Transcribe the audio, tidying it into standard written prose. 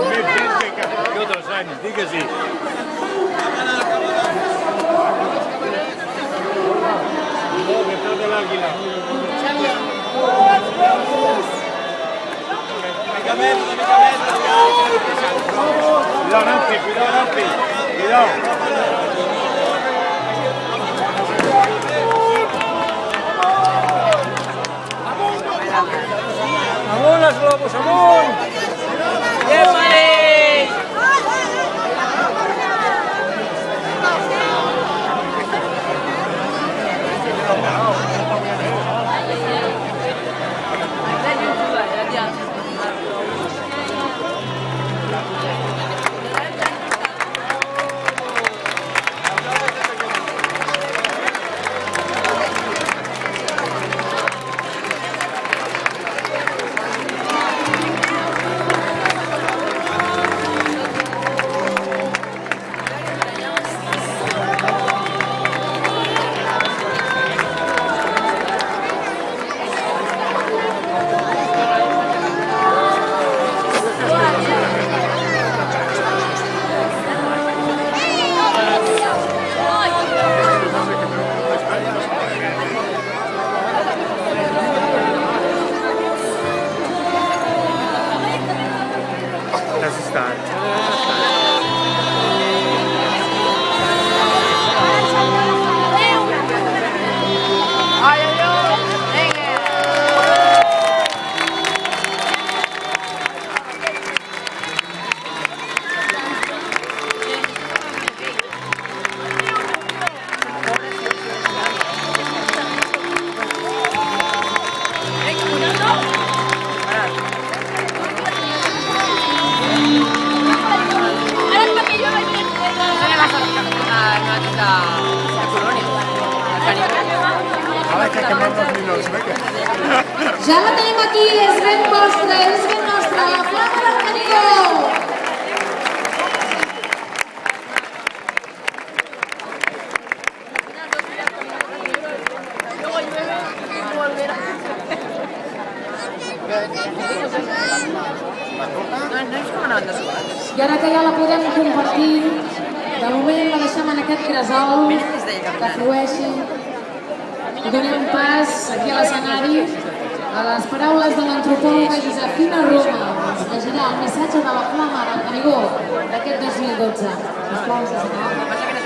més gent que tots els anys, digue-s'hi. Molt bé, tot de l'Àguila. Cuidado, Nancy, cuidado, Nancy. Cuidado. Amunt els globus, amunt! Ja la tenim aquí, és ben vostra, la Flama del Canigó! I ara que ja la podem compartir, de moment la deixem en aquest gresol, que flueixi, i donem pas aquí a l'escenari a les paraules de l'antropòloga Josefina Roma. Ens llegirà el missatge de la Flama del Canigó d'aquest 2012. Sisplau, Josefina.